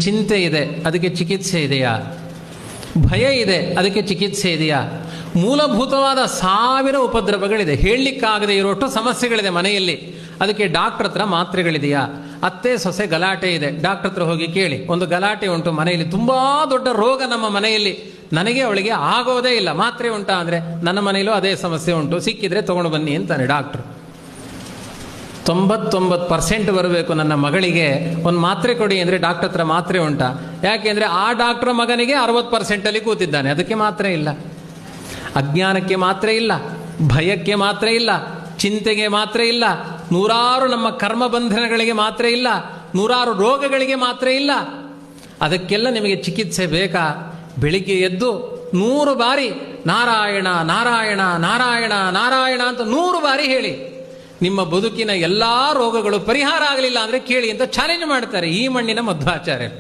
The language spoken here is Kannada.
ಚಿಂತೆ ಇದೆ, ಅದಕ್ಕೆ ಚಿಕಿತ್ಸೆ ಇದೆಯಾ? ಭಯ ಇದೆ, ಅದಕ್ಕೆ ಚಿಕಿತ್ಸೆ ಇದೆಯಾ? ಮೂಲಭೂತವಾದ ಸಾವಿರ ಉಪದ್ರವಗಳಿದೆ, ಹೇಳಲಿಕ್ಕಾಗದೆ ಇರೋಷ್ಟು ಸಮಸ್ಯೆಗಳಿದೆ ಮನೆಯಲ್ಲಿ. ಅದಕ್ಕೆ ಡಾಕ್ಟರ್ ಹತ್ರ ಮಾತ್ರೆಗಳಿದೆಯಾ? ಅತ್ತೆ ಸೊಸೆ ಗಲಾಟೆ ಇದೆ, ಡಾಕ್ಟರ್ ಹತ್ರ ಹೋಗಿ ಕೇಳಿ. ಒಂದು ಗಲಾಟೆ ಉಂಟು ಮನೆಯಲ್ಲಿ, ತುಂಬ ದೊಡ್ಡ ರೋಗ ನಮ್ಮ ಮನೆಯಲ್ಲಿ, ನನಗೆ ಅವಳಿಗೆ ಆಗೋದೇ ಇಲ್ಲ, ಮಾತ್ರೆ ಉಂಟಾ ಅಂದರೆ ನನ್ನ ಮನೆಯಲ್ಲೂ ಅದೇ ಸಮಸ್ಯೆ ಉಂಟು, ಸಿಕ್ಕಿದ್ರೆ ತೊಗೊಂಡು ಬನ್ನಿ ಅಂತಾನೆ ಡಾಕ್ಟ್ರು. 99% ಬರಬೇಕು ನನ್ನ ಮಗಳಿಗೆ, ಒಂದು ಮಾತ್ರೆ ಕೊಡಿ ಅಂದರೆ ಡಾಕ್ಟರ್ ಹತ್ರ ಮಾತ್ರೆ ಉಂಟಾ? ಯಾಕೆಂದರೆ ಆ ಡಾಕ್ಟ್ರ ಮಗನಿಗೆ 60% ಕೂತಿದ್ದಾನೆ, ಅದಕ್ಕೆ ಮಾತ್ರೆ ಇಲ್ಲ. ಅಜ್ಞಾನಕ್ಕೆ ಮಾತ್ರೆ ಇಲ್ಲ, ಭಯಕ್ಕೆ ಮಾತ್ರೆ ಇಲ್ಲ, ಚಿಂತೆಗೆ ಮಾತ್ರೆ ಇಲ್ಲ, ನೂರಾರು ನಮ್ಮ ಕರ್ಮ ಬಂಧನಗಳಿಗೆ ಮಾತ್ರೆ ಇಲ್ಲ, ನೂರಾರು ರೋಗಗಳಿಗೆ ಮಾತ್ರೆ ಇಲ್ಲ. ಅದಕ್ಕೆಲ್ಲ ನಿಮಗೆ ಚಿಕಿತ್ಸೆ ಬೇಕಾ? ಬೆಳಿಗ್ಗೆ ಎದ್ದು 100 ಬಾರಿ ನಾರಾಯಣ ನಾರಾಯಣ ನಾರಾಯಣ ನಾರಾಯಣ ಅಂತ 100 ಬಾರಿ ಹೇಳಿ. ನಿಮ್ಮ ಬದುಕಿನ ಎಲ್ಲ ರೋಗಗಳು ಪರಿಹಾರ ಆಗಲಿಲ್ಲ ಅಂದರೆ ಕೇಳಿ ಅಂತ ಚಾಲೆಂಜ್ ಮಾಡ್ತಾರೆ ಈ ಮಣ್ಣಿನ ಮಧ್ವಾಚಾರ್ಯರು.